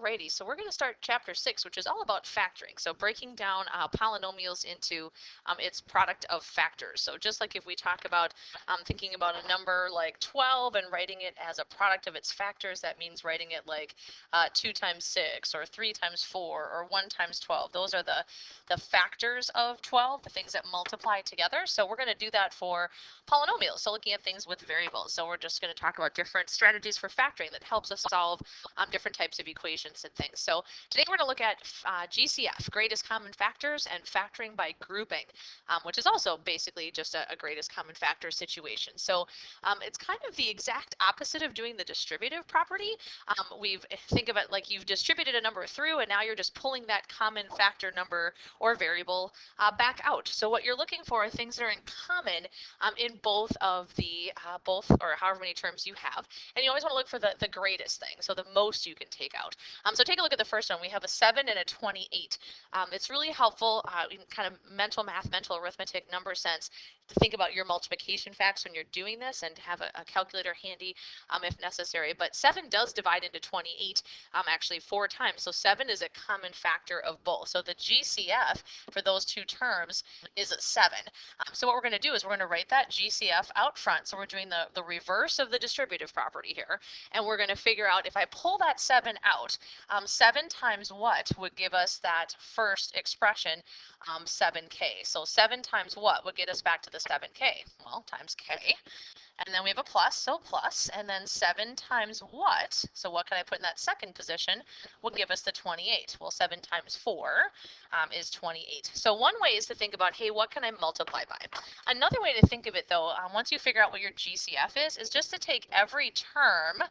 Alrighty, so we're going to start chapter 6, which is all about factoring. So breaking down polynomials into its product of factors. So just like if we talk about thinking about a number like 12 and writing it as a product of its factors, that means writing it like 2 times 6 or 3 times 4 or 1 times 12. Those are the factors of 12, the things that multiply together. So we're going to do that for polynomials, so looking at things with variables. So we're just going to talk about different strategies for factoring that helps us solve different types of equations and things. So today we're going to look at GCF, greatest common factors, and factoring by grouping, which is also basically just a greatest common factor situation. So it's kind of the exact opposite of doing the distributive property. Think of it like you've distributed a number through, and now you're just pulling that common factor number or variable back out. So what you're looking for are things that are in common in both of the or however many terms you have, and you always want to look for the greatest thing, so the most you can take out. So take a look at the first one. We have a 7 and a 28. It's really helpful in kind of mental math, mental arithmetic, number sense, to think about your multiplication facts when you're doing this and have a calculator handy if necessary. But 7 does divide into 28 actually 4 times. So 7 is a common factor of both. So the GCF for those two terms is a 7. So what we're going to do is we're going to write that GCF out front. So we're doing the reverse of the distributive property here. And we're going to figure out if I pull that 7 out, 7 times what would give us that first expression, 7k. So 7 times what would get us back to the 7k? Well, times k. And then we have a plus, so plus, and then 7 times what? So what can I put in that second position will give us the 28. Well, 7 times 4 is 28. So one way is to think about, hey, what can I multiply by? Another way to think of it, though, once you figure out what your GCF is just to take every term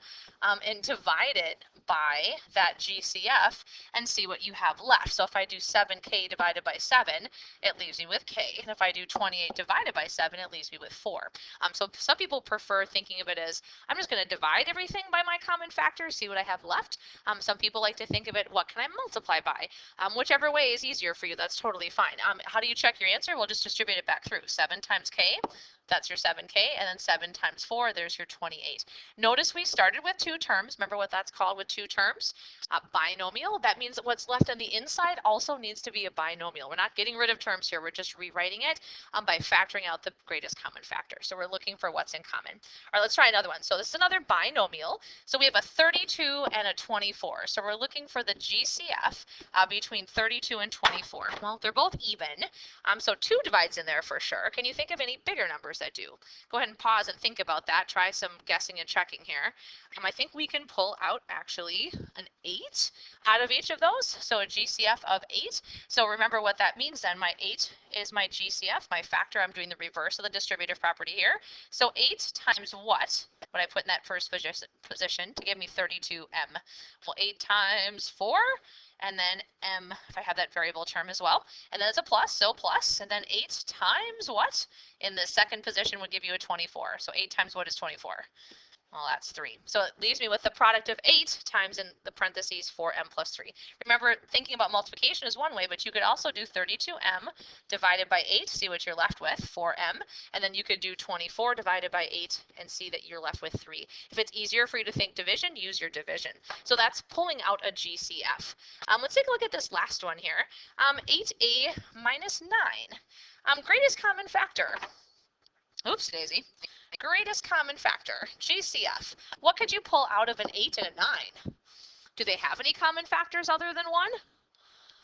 and divide it by that GCF and see what you have left. So if I do 7k divided by 7, it leaves me with k. And if I do 28 divided by 7, it leaves me with 4. So some people prefer thinking of it as, I'm just going to divide everything by my common factor, see what I have left. Some people like to think of it, what can I multiply by? Whichever way is easier for you, that's totally fine. How do you check your answer? Well, just distribute it back through. 7 times k, that's your 7k, and then 7 times 4, there's your 28. Notice we started with 2 terms. Remember what that's called with 2 terms? Binomial. That means that what's left on the inside also needs to be a binomial. We're not getting rid of terms here. We're just rewriting it by factoring out the greatest common factor. So we're looking for what's in common. All right, let's try another one. So this is another binomial. So we have a 32 and a 24. So we're looking for the GCF between 32 and 24. Well, they're both even. So 2 divides in there for sure. Can you think of any bigger numbers that do? Go ahead and pause and think about that. Try some guessing and checking here. I think we can pull out actually an 8 out of each of those. So a GCF of 8. So remember what that means then. My 8 is my GCF, my factor. I'm doing the reverse of the distributive property here. So 8 times what would I put in that first position to give me 32m? Well, 8 times 4. And then m, if I have that variable term as well. And then it's a plus, so plus. And then 8 times what? In the second position would give you a 24. So 8 times what is 24? Well, that's 3. So it leaves me with the product of 8 times in the parentheses 4m plus 3. Remember, thinking about multiplication is one way, but you could also do 32m divided by 8, see what you're left with, 4m. And then you could do 24 divided by 8 and see that you're left with 3. If it's easier for you to think division, use your division. So that's pulling out a GCF. Let's take a look at this last one here. 8a minus 9. Greatest common factor. Oops, Daisy. Greatest common factor, GCF. What could you pull out of an 8 and a 9? Do they have any common factors other than 1?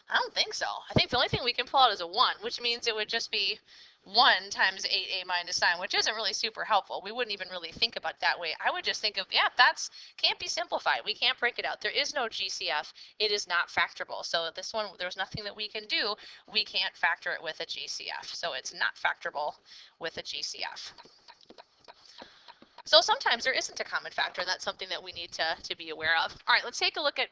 I don't think so. I think the only thing we can pull out is a 1, which means it would just be 1 times 8a minus 9, which isn't really super helpful. We wouldn't even really think about it that way. I would just think of, yeah, that's can't be simplified. We can't break it out. There is no GCF. It is not factorable. So this one, there's nothing that we can do. We can't factor it with a GCF. So it's not factorable with a GCF. So sometimes there isn't a common factor, and that's something that we need to be aware of. All right, let's take a look at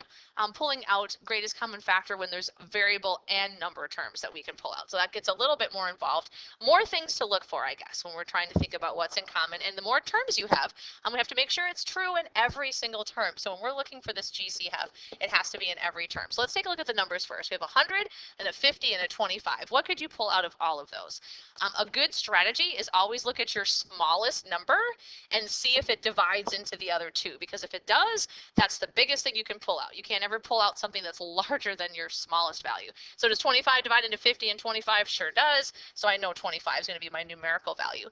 pulling out greatest common factor when there's variable and number terms that we can pull out. So that gets a little bit more involved. More things to look for, I guess, when we're trying to think about what's in common. And the more terms you have, we have to make sure it's true in every single term. So when we're looking for this GCF, it has to be in every term. So let's take a look at the numbers first. We have 100 and a 50 and a 25. What could you pull out of all of those? A good strategy is always look at your smallest number and and see if it divides into the other two, because if it does, that's the biggest thing you can pull out. You can't ever pull out something that's larger than your smallest value. So does 25 divide into 50 and 25? Sure does. So I know 25 is going to be my numerical value.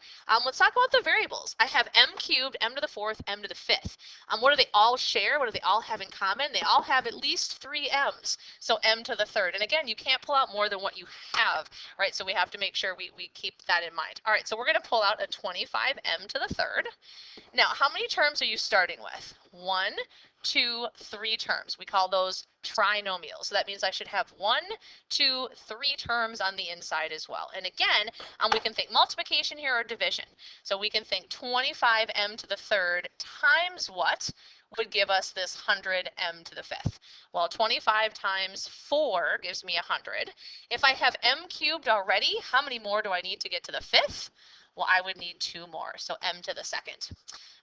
Let's talk about the variables. I have m cubed, m to the fourth, m to the fifth. What do they all share? What do they all have in common? They all have at least 3 m's. So m to the third. And again, you can't pull out more than what you have, right? So we have to make sure we keep that in mind. All right, so we're going to pull out a 25 m to the third. Now, how many terms are you starting with? 1, 2, 3 terms. We call those trinomials. So that means I should have 1, 2, 3 terms on the inside as well. And again, we can think multiplication here or division. So we can think 25m to the third times what would give us this 100m to the fifth? Well, 25 times 4 gives me 100. If I have m cubed already, how many more do I need to get to the fifth? Well, I would need 2 more, so m to the second.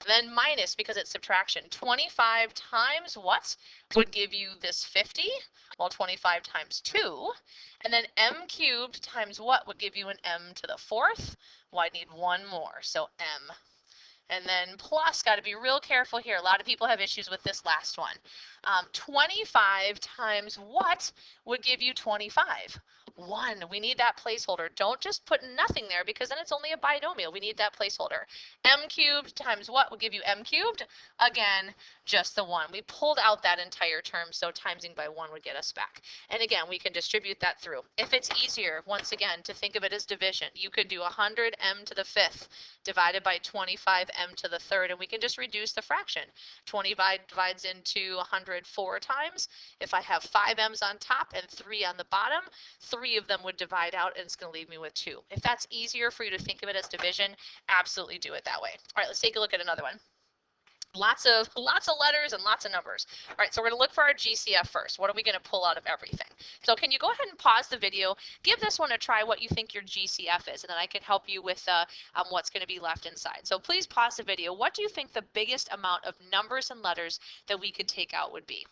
Then minus, because it's subtraction. 25 times what would give you this 50? Well, 25 times 2. And then m cubed times what would give you an m to the fourth? Well, I need 1 more, so m. And then plus, got to be real careful here. A lot of people have issues with this last one. 25 times what would give you 25? 1. We need that placeholder. Don't just put nothing there, because then it's only a binomial. We need that placeholder. M cubed times what would give you m cubed? Again, just the 1. We pulled out that entire term, so timesing by 1 would get us back. And again, we can distribute that through. If it's easier, once again, to think of it as division, you could do 100m to the fifth divided by 25m to the third, and we can just reduce the fraction. 25 divides into 100 4 times. If I have 5 m's on top and 3 on the bottom, 3 of them would divide out, and it's going to leave me with 2. If that's easier for you to think of it as division, absolutely do it that way. All right, let's take a look at another one. Lots of letters and lots of numbers. All right, so we're going to look for our GCF first. What are we going to pull out of everything? So can you go ahead and pause the video, give this one a try, what you think your GCF is, and then I can help you with what's going to be left inside. So please pause the video. What do you think the biggest amount of numbers and letters that we could take out would be?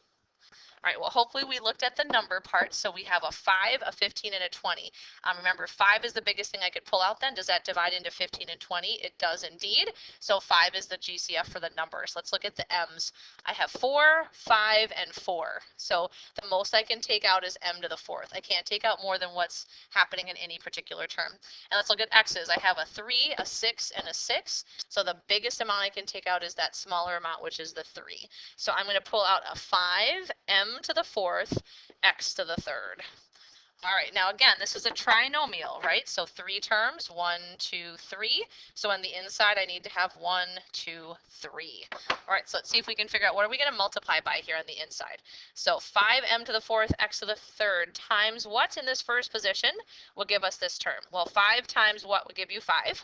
All right, well, hopefully we looked at the number part. So we have a 5, a 15, and a 20. Remember, 5 is the biggest thing I could pull out then. Does that divide into 15 and 20? It does indeed. So 5 is the GCF for the numbers. Let's look at the M's. I have 4, 5, and 4. So the most I can take out is M to the fourth. I can't take out more than what's happening in any particular term. And let's look at X's. I have a 3, a 6, and a 6. So the biggest amount I can take out is that smaller amount, which is the 3. So I'm going to pull out a 5, M to the fourth, x to the third. All right, now again, this is a trinomial, right? So 3 terms, 1, 2, 3. So on the inside, I need to have 1, 2, 3. All right, so let's see if we can figure out what are we going to multiply by here on the inside. So 5m to the fourth, x to the third times what in this first position will give us this term? Well, 5 times what would give you 5?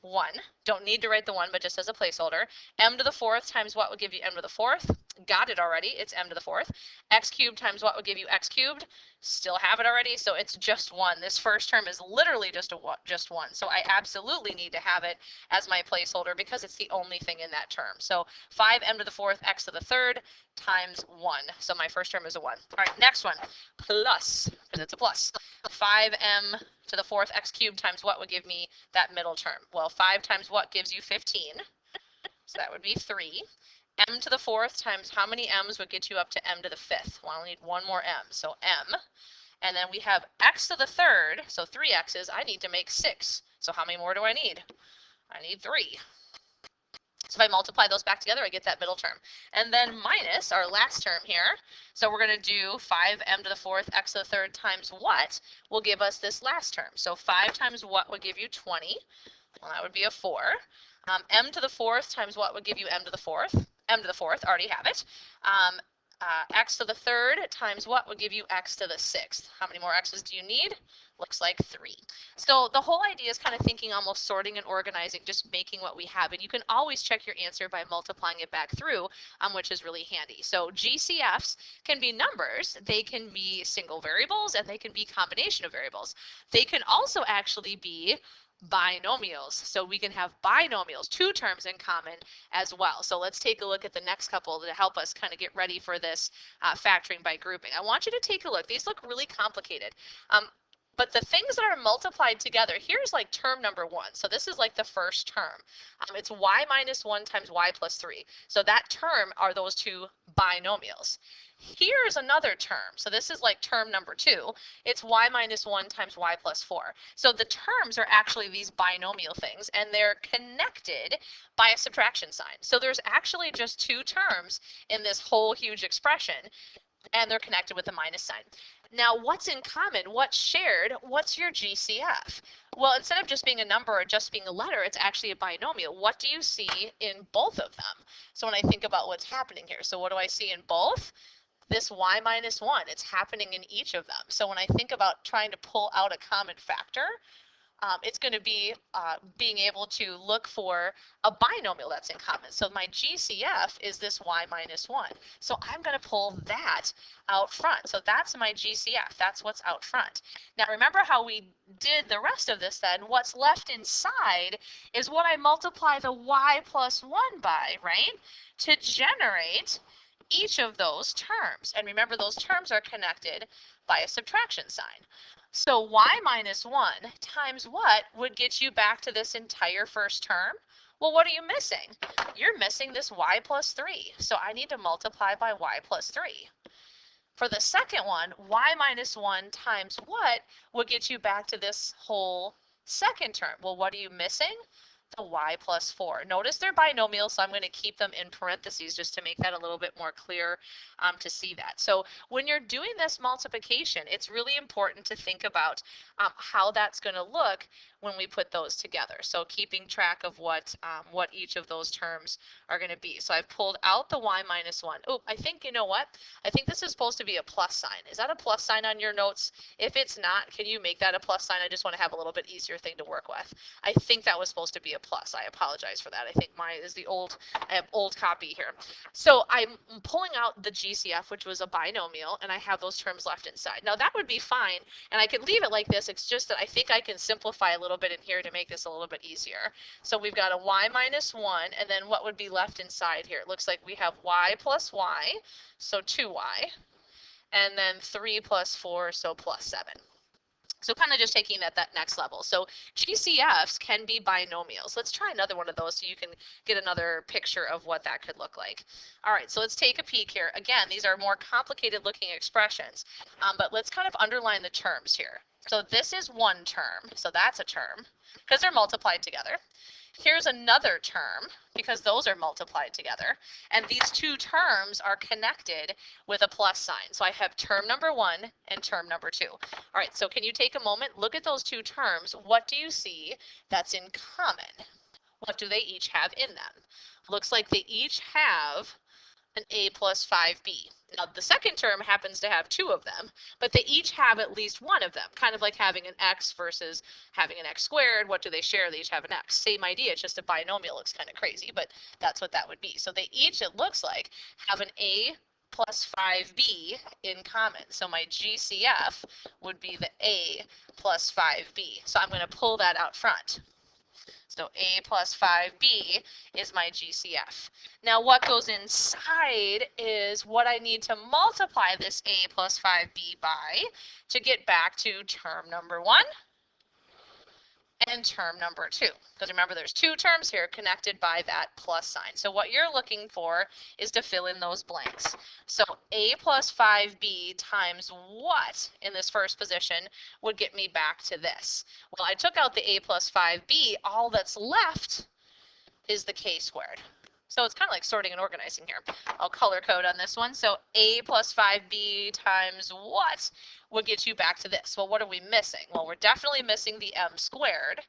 1. Don't need to write the 1, but just as a placeholder. M to the fourth times what would give you m to the fourth? Got it already. It's m to the fourth. X cubed times what would give you x cubed? Still have it already, so it's just 1. This first term is literally just 1. So I absolutely need to have it as my placeholder because it's the only thing in that term. So 5m to the fourth, x to the third times 1. So my first term is a 1. All right, next one. Plus, because it's a plus. 5m to the fourth, x cubed times what would give me that middle term? Well, 5 times what gives you 15? So that would be 3. M to the fourth times how many m's would get you up to m to the fifth? Well, I'll need 1 more m, so m. And then we have x to the third, so 3 x's. I need to make 6. So how many more do I need? I need 3. So if I multiply those back together, I get that middle term. And then minus our last term here. So we're going to do 5m to the fourth, x to the third times what will give us this last term. So 5 times what would give you 20? Well, that would be a 4. M to the fourth times what would give you m to the fourth? M to the fourth, already have it. X to the third times what would give you x to the sixth? How many more x's do you need? Looks like 3. So the whole idea is kind of thinking almost sorting and organizing, just making what we have. And you can always check your answer by multiplying it back through, which is really handy. So GCFs can be numbers, they can be single variables, and they can be combination of variables. They can also actually be binomials. So we can have binomials, 2 terms in common as well. So let's take a look at the next couple to help us kind of get ready for this factoring by grouping. I want you to take a look. These look really complicated. But the things that are multiplied together, here's like term number one. So this is like the first term. It's y minus 1 times y plus 3. So that term are those two binomials. Here's another term. So this is like term number two. It's y minus 1 times y plus 4. So the terms are actually these binomial things, and they're connected by a subtraction sign. So there's actually just two terms in this whole huge expression, and they're connected with a minus sign. Now, what's in common? What's shared? What's your GCF? Well, instead of just being a number or just being a letter, it's actually a binomial. What do you see in both of them? So when I think about what's happening here, so what do I see in both? This y minus 1, it's happening in each of them. So when I think about trying to pull out a common factor, it's going to be being able to look for a binomial that's in common. So my GCF is this y minus 1. So I'm going to pull that out front. So that's my GCF. That's what's out front. Now remember how we did the rest of this then? What's left inside is what I multiply the y plus 1 by, right? To generate each of those terms. And remember, those terms are connected by a subtraction sign. So y minus 1 times what would get you back to this entire first term? Well, what are you missing? You're missing this y plus 3. So I need to multiply by y plus 3. For the second one, y minus 1 times what would get you back to this whole second term? Well, what are you missing? The y plus 4. Notice they're binomial, so I'm going to keep them in parentheses just to make that a little bit more clear to see that. So when you're doing this multiplication, it's really important to think about how that's going to look when we put those together. So keeping track of what each of those terms are going to be. So I've pulled out the y minus 1. Oh, I think, you know what? I think this is supposed to be a plus sign. Is that a plus sign on your notes? If it's not, can you make that a plus sign? I just want to have a little bit easier thing to work with. I think that was supposed to be a plus. I apologize for that. I think mine is the old, I have old copy here. So I'm pulling out the GCF, which was a binomial, and I have those terms left inside. Now that would be fine, and I could leave it like this. It's just that I think I can simplify a little bit in here to make this a little bit easier. So we've got a y minus 1, and then what would be left inside here? It looks like we have y plus y, so 2y, and then 3 plus 4, so plus 7. So kind of just taking that next level. So GCFs can be binomials. Let's try another one of those so you can get another picture of what that could look like. All right, so let's take a peek here. Again, these are more complicated looking expressions, but let's kind of underline the terms here. So this is one term, so that's a term, because they're multiplied together. Here's another term, because those are multiplied together. And these two terms are connected with a plus sign. So I have term number 1 and term number 2. All right, so can you take a moment, look at those two terms. What do you see that's in common? What do they each have in them? Looks like they each have an a plus 5b. Now the second term happens to have two of them, but they each have at least one of them, kind of like having an x versus having an x squared. What do they share? They each have an x. Same idea, it's just a binomial. Looks kind of crazy, but that's what that would be. So they each, it looks like, have an a plus 5b in common. So my GCF would be the a plus 5b. So I'm going to pull that out front. So a plus 5b is my GCF. Now what goes inside is what I need to multiply this a plus 5b by to get back to term number 1 and term number 2. Because remember, there's two terms here connected by that plus sign. So what you're looking for is to fill in those blanks. So a plus 5b times what in this first position would get me back to this? Well, I took out the a plus 5b. All that's left is the k squared. So it's kind of like sorting and organizing here. I'll color code on this one. So a plus 5b times what would get you back to this? Well, what are we missing? Well, we're definitely missing the m squared.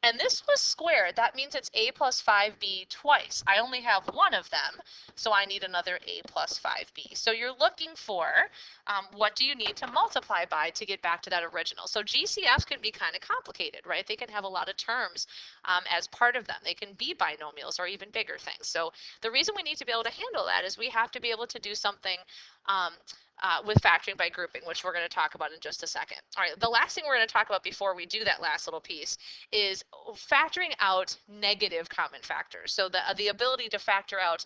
And this was squared. That means it's a plus 5b twice. I only have one of them, so I need another a plus 5b. So you're looking for what do you need to multiply by to get back to that original. So GCFs can be kind of complicated, right? They can have a lot of terms as part of them. They can be binomials or even bigger things. So the reason we need to be able to handle that is we have to be able to do something with factoring by grouping, which we're going to talk about in just a second. All right, the last thing we're going to talk about before we do that last little piece is factoring out negative common factors. So the ability to factor out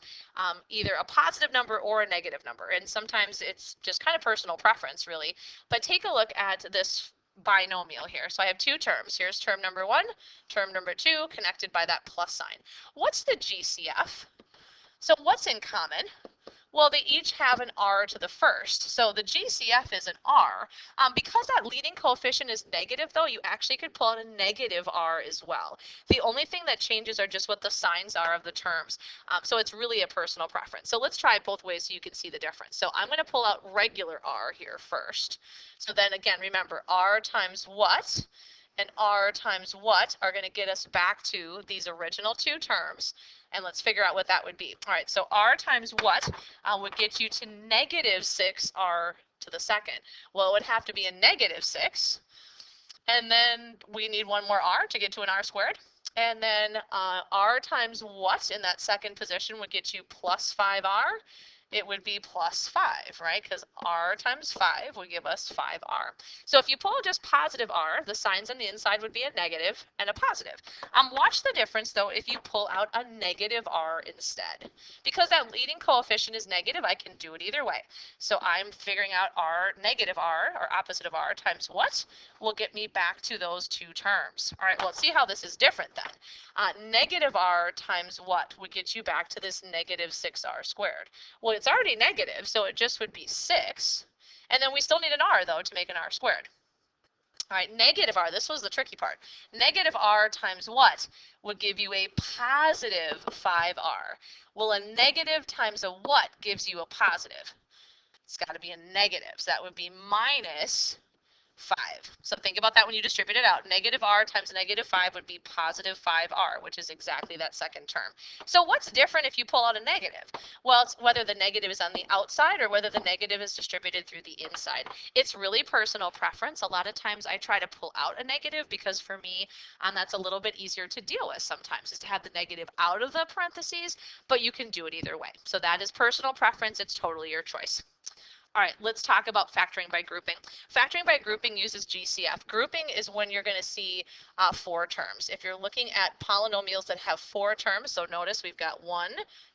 either a positive number or a negative number. And sometimes it's just kind of personal preference, really. But take a look at this binomial here. So I have two terms. Here's term number one, term number two, connected by that plus sign. What's the GCF? So what's in common? Well, they each have an r to the first. So the GCF is an r. Because that leading coefficient is negative, though, you actually could pull out a negative r as well. The only thing that changes are just what the signs are of the terms. So it's really a personal preference. So let's try it both ways so you can see the difference. So I'm going to pull out regular r here first. So then again, remember, r times what and r times what are going to get us back to these original two terms. And let's figure out what that would be. All right, so r times what would get you to negative 6r to the second. Well, it would have to be a negative 6. And then we need one more r to get to an r squared. And then r times what in that second position would get you plus 5r. It would be plus 5, right? Because r times 5 would give us 5r. So if you pull just positive r, the signs on the inside would be a negative and a positive. Watch the difference, though, if you pull out a negative r instead. Because that leading coefficient is negative, I can do it either way. So I'm figuring out r, negative r, or opposite of r, times what will get me back to those two terms. All right, well, let's see how this is different then. Negative r times what would get you back to this negative 6r squared? Well, it's already negative, so it just would be 6. And then we still need an r, though, to make an r squared. All right, negative r, this was the tricky part. Negative r times what would give you a positive 5r? Well, a negative times a what gives you a positive? It's got to be a negative, so that would be minus 5. So think about that when you distribute it out. Negative r times negative 5 would be positive 5r, which is exactly that second term. So what's different if you pull out a negative? Well, it's whether the negative is on the outside or whether the negative is distributed through the inside. It's really personal preference. A lot of times I try to pull out a negative because for me, that's a little bit easier to deal with sometimes, is to have the negative out of the parentheses, but you can do it either way. So that is personal preference. It's totally your choice. All right, let's talk about factoring by grouping. Factoring by grouping uses GCF. Grouping is when you're going to see 4 terms. If you're looking at polynomials that have 4 terms, so notice we've got 1,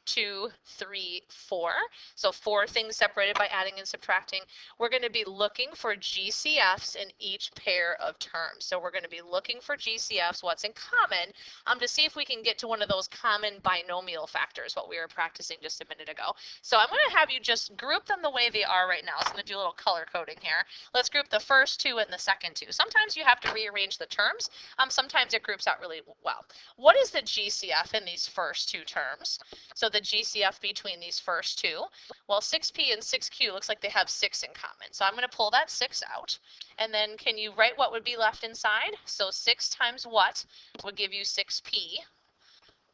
2, 3, 4. So 4 things separated by adding and subtracting. We're going to be looking for GCFs in each pair of terms. So we're going to be looking for GCFs, what's in common, to see if we can get to one of those common binomial factors, what we were practicing just a minute ago. So I'm going to have you just group them the way they are right now. So I'm going to do a little color coding here. Let's group the first 2 and the second 2. Sometimes you have to rearrange the terms. Sometimes it groups out really well. What is the GCF in these first 2 terms? So the GCF between these first 2, well, 6p and 6q looks like they have 6 in common. So I'm going to pull that 6 out. And then can you write what would be left inside? So 6 times what would give you 6p?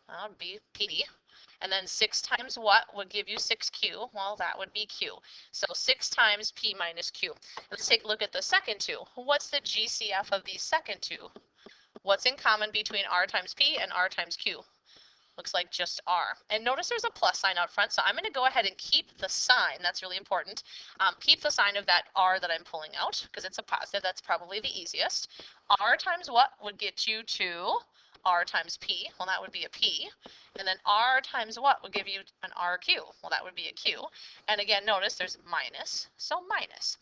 That would be p. And then 6 times what would give you 6q? Well, that would be q. So 6 times p minus q. Let's take a look at the second 2. What's the GCF of these second 2? What's in common between r times p and r times q? Looks like just r. And notice there's a plus sign out front, so I'm going to go ahead and keep the sign. That's really important. Keep the sign of that r that I'm pulling out because it's a positive. That's probably the easiest. R times what would get you to r times p? Well, that would be a p. And then r times what would give you an rq? Well, that would be a q. And again, notice there's minus, so minus.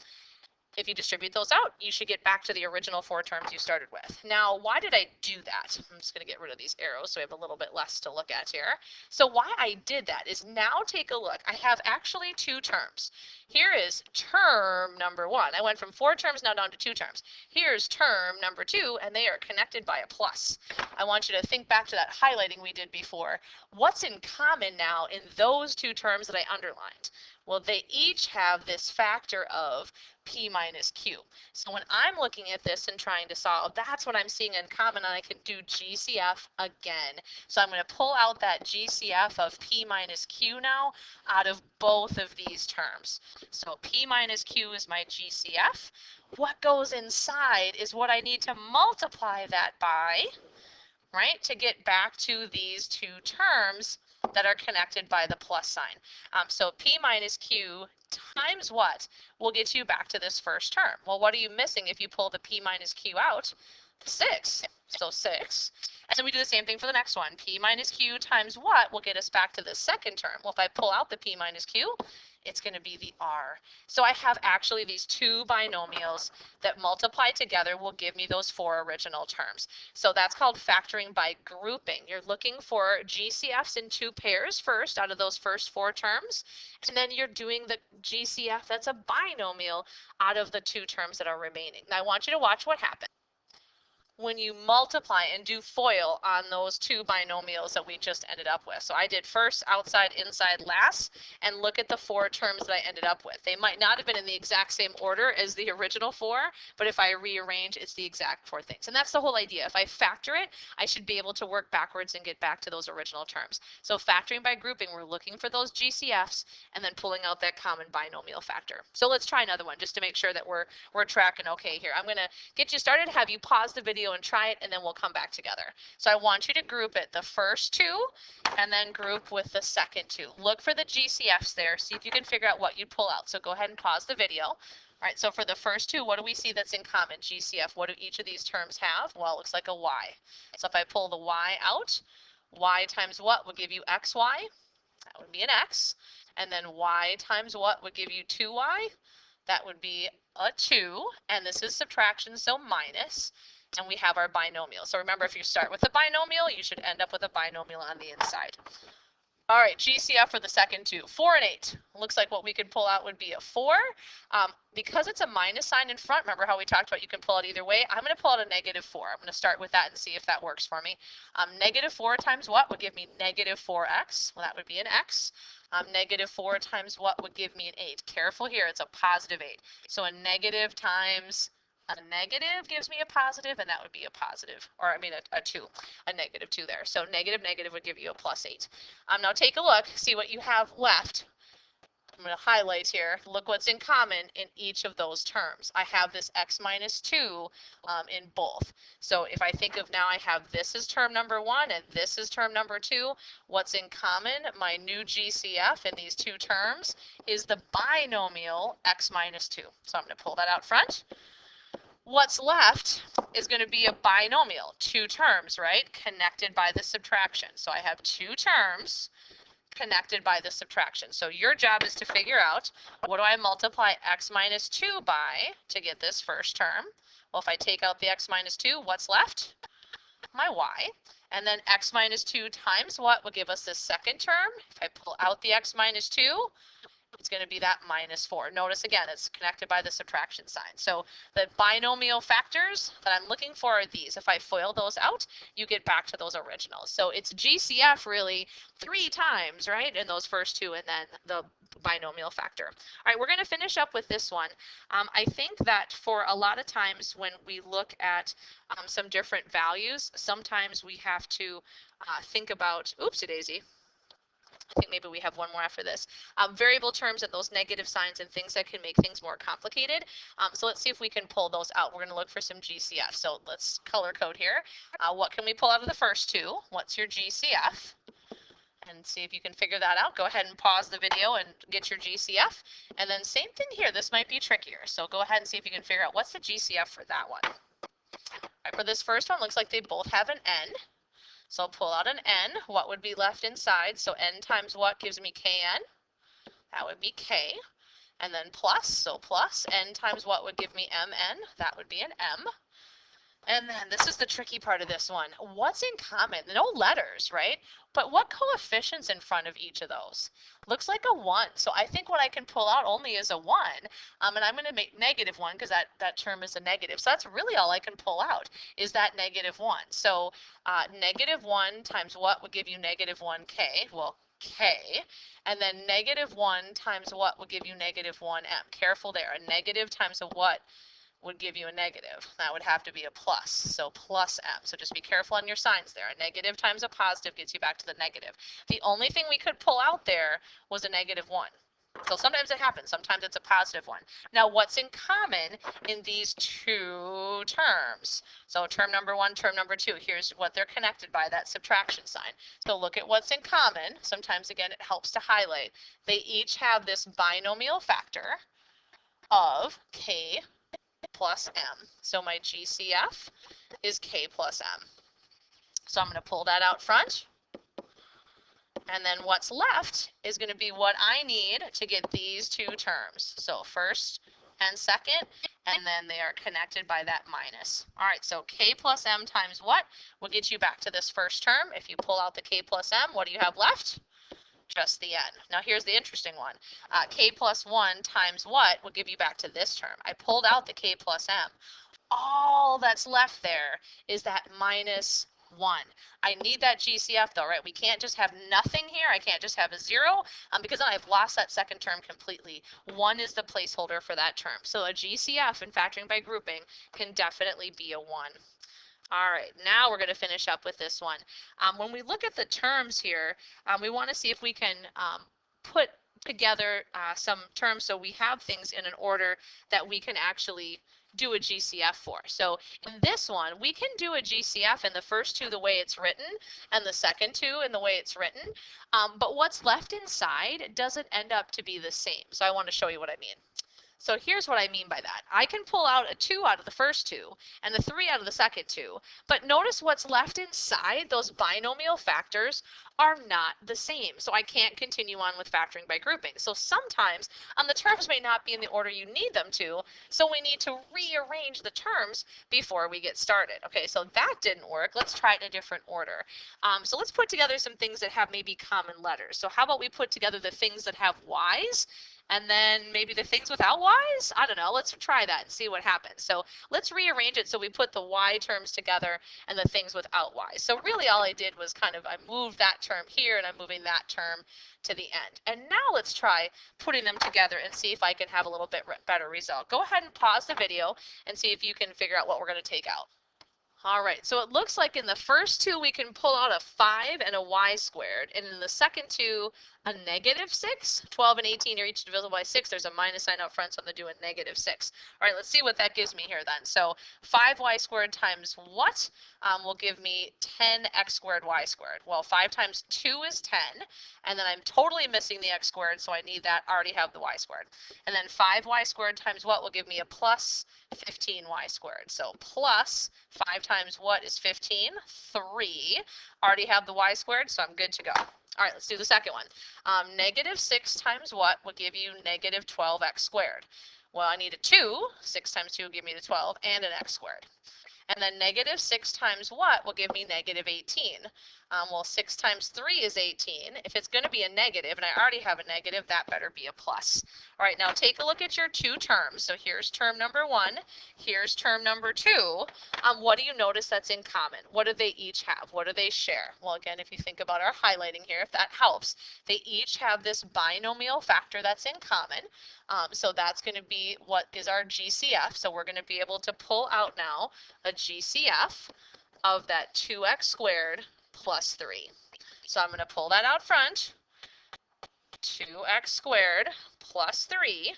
If you distribute those out, you should get back to the original 4 terms you started with. Now, why did I do that? I'm just going to get rid of these arrows so we have a little bit less to look at here. So why I did that is now take a look. I have actually 2 terms. Here is term number 1. I went from 4 terms now down to 2 terms. Here's term number 2, and they are connected by a plus. I want you to think back to that highlighting we did before. What's in common now in those 2 terms that I underlined? Well, they each have this factor of p minus q. So when I'm looking at this and trying to solve, that's what I'm seeing in common, and I can do GCF again. So I'm going to pull out that GCF of p minus q now out of both of these terms. So p minus q is my GCF. What goes inside is what I need to multiply that by, right, to get back to these 2 terms that are connected by the plus sign. So p minus q times what will get you back to this first term? Well, what are you missing if you pull the p minus q out? 6. So 6. And then we do the same thing for the next one. P minus q times what will get us back to the second term? Well, if I pull out the p minus q, It's going to be the R. So I have actually these two binomials that multiply together will give me those four original terms. So that's called factoring by grouping. You're looking for GCFs in two pairs first out of those first four terms, and then you're doing the GCF that's a binomial out of the two terms that are remaining. Now I want you to watch what happens when you multiply and do FOIL on those two binomials that we just ended up with. So I did first, outside, inside, last, and look at the four terms that I ended up with. They might not have been in the exact same order as the original four, but if I rearrange, it's the exact four things. And that's the whole idea. If I factor it, I should be able to work backwards and get back to those original terms. So factoring by grouping, we're looking for those GCFs and then pulling out that common binomial factor. So let's try another one just to make sure that we're tracking okay here. I'm going to get you started, have you pause the video and try it, and then we'll come back together. So I want you to group it, the first two, and then group with the second two. Look for the GCFs there. See if you can figure out what you pull out. So go ahead and pause the video. All right, so for the first two, what do we see that's in common? GCF, what do each of these terms have? Well, it looks like a Y. So if I pull the Y out, Y times what would give you XY? That would be an X. And then Y times what would give you 2Y? That would be a 2, and this is subtraction, so minus, and we have our binomial. So remember, if you start with a binomial, you should end up with a binomial on the inside. All right, GCF for the second two, 4 and 8. Looks like what we could pull out would be a 4. Because it's a minus sign in front, remember how we talked about you can pull it either way? I'm going to pull out a negative 4. I'm going to start with that and see if that works for me. Negative 4 times what would give me negative 4x? Well, that would be an x. Negative 4 times what would give me an 8? Careful here, it's a positive 8. So a negative times a negative gives me a positive, and that would be a positive, or I mean a 2, a negative 2 there. So negative, negative would give you a plus 8. Now take a look, see what you have left. I'm going to highlight here. Look what's in common in each of those terms. I have this x minus 2 in both. So if I think of now I have this is term number 1 and this is term number 2, what's in common? My new GCF in these two terms is the binomial x minus 2. So I'm going to pull that out front. What's left is going to be a binomial, two terms, right? Connected by the subtraction. So I have two terms connected by the subtraction. So your job is to figure out, what do I multiply x minus 2 by to get this first term? Well, if I take out the x minus 2, what's left? My y. And then x minus 2 times what will give us this second term? If I pull out the x minus 2, it's going to be that minus 4. Notice again, it's connected by the subtraction sign. So the binomial factors that I'm looking for are these. If I FOIL those out, you get back to those originals. So it's GCF really 3 times, right, in those first two, and then the binomial factor. All right, we're going to finish up with this one. I think that for a lot of times when we look at some different values, sometimes we have to think about, oopsie daisy, I think maybe we have one more after this. Variable terms and those negative signs and things that can make things more complicated. So let's see if we can pull those out. We're going to look for some GCF. So let's color code here. What can we pull out of the first two? What's your GCF? And see if you can figure that out. Go ahead and pause the video and get your GCF. And then same thing here. This might be trickier. So go ahead and see if you can figure out what's the GCF for that one. All right, for this first one, looks like they both have an N. So I'll pull out an N. What would be left inside? So N times what gives me Kn? That would be K. And then plus, so plus N times what would give me Mn? That would be an M. And then this is the tricky part of this one. What's in common? No letters, right? But what coefficient's in front of each of those? Looks like a 1. So I think what I can pull out only is a 1. And I'm going to make negative 1 because that term is a negative. So that's really all I can pull out is that negative 1. So negative 1 times what would give you negative 1k? Well, k. And then negative 1 times what would give you negative 1m? Careful there. A negative times a what would give you a negative. That would have to be a plus, so plus m. So just be careful on your signs there. A negative times a positive gets you back to the negative. The only thing we could pull out there was a negative 1. So sometimes it happens. Sometimes it's a positive 1. Now, what's in common in these two terms? So term number 1, term number 2, here's what they're connected by, that subtraction sign. So look at what's in common. Sometimes, again, it helps to highlight. They each have this binomial factor of k plus m. So my GCF is k plus m. So I'm going to pull that out front. And then what's left is going to be what I need to get these two terms. So first and second, and then they are connected by that minus. All right, so k plus m times what will get you back to this first term? If you pull out the k plus m, what do you have left? Just the n. Now here's the interesting one. K plus 1 times what will give you back to this term? I pulled out the k plus m. All that's left there is that minus 1. I need that GCF though, right? We can't just have nothing here. I can't just have a 0 because then I've lost that second term completely. 1 is the placeholder for that term. So a GCF in factoring by grouping can definitely be a 1. All right, now we're going to finish up with this one. When we look at the terms here, we want to see if we can put together some terms so we have things in an order that we can actually do a GCF for. So in this one, we can do a GCF in the first two the way it's written and the second two in the way it's written, but what's left inside doesn't end up to be the same. So I want to show you what I mean. So here's what I mean by that. I can pull out a 2 out of the first two and the 3 out of the second two, but notice what's left inside, those binomial factors are not the same. So I can't continue on with factoring by grouping. So sometimes the terms may not be in the order you need them to, so we need to rearrange the terms before we get started. Okay, so that didn't work. Let's try it in a different order. So let's put together some things that have maybe common letters. So how about we put together the things that have Y's and then maybe the things without Y's? I don't know. Let's try that and see what happens. So let's rearrange it so we put the Y terms together and the things without Y's. So really all I did was I moved that term here and I'm moving that term to the end. And now let's try putting them together and see if I can have a little bit better result. Go ahead and pause the video and see if you can figure out what we're going to take out. All right, so it looks like in the first two we can pull out a 5 and a y squared, and in the second two a negative 6. 12 and 18 are each divisible by 6. There's a minus sign out front, so I'm going to do a negative 6. All right, let's see what that gives me here then. So 5y squared times what will give me 10x squared y squared. Well, 5 times 2 is 10, and then I'm totally missing the x squared, so I need that. I already have the y squared. And then 5y squared times what will give me a plus 15y squared. So plus 5 times what is 15? 3. Already have the y squared, so I'm good to go. All right, let's do the second one. Negative 6 times what will give you negative 12x squared? Well, I need a 2. 6 times 2 will give me the 12 and an x squared. And then negative 6 times what will give me negative 18? Well, 6 times 3 is 18. If it's going to be a negative, and I already have a negative, that better be a plus. All right, now take a look at your two terms. So here's term number 1. Here's term number 2. What do you notice that's in common? What do they each have? What do they share? Well, again, if you think about our highlighting here, if that helps, they each have this binomial factor that's in common. So that's going to be what is our GCF. So we're going to be able to pull out now a GCF of that 2x squared plus 3. So I'm going to pull that out front, 2x squared plus 3.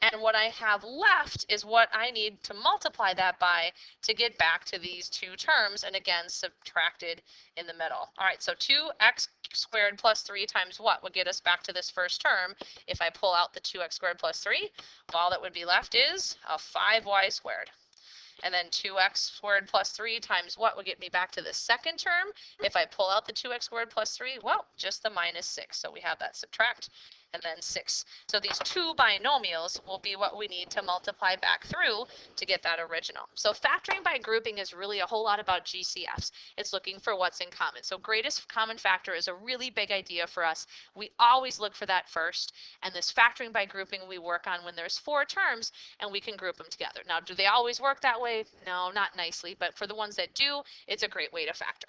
And what I have left is what I need to multiply that by to get back to these two terms, and again, subtracted in the middle. All right, so 2x squared plus 3 times what would get us back to this first term? If I pull out the 2x squared plus 3, all that would be left is a 5y squared. And then 2x squared plus 3 times what would get me back to the second term? If I pull out the 2x squared plus 3, well, just the minus 6. So we have that subtract and then 6. So these two binomials will be what we need to multiply back through to get that original. So factoring by grouping is really a whole lot about GCFs. It's looking for what's in common. So greatest common factor is a really big idea for us. We always look for that first. And this factoring by grouping we work on when there's 4 terms and we can group them together. Now, do they always work that way? No, not nicely. But for the ones that do, it's a great way to factor.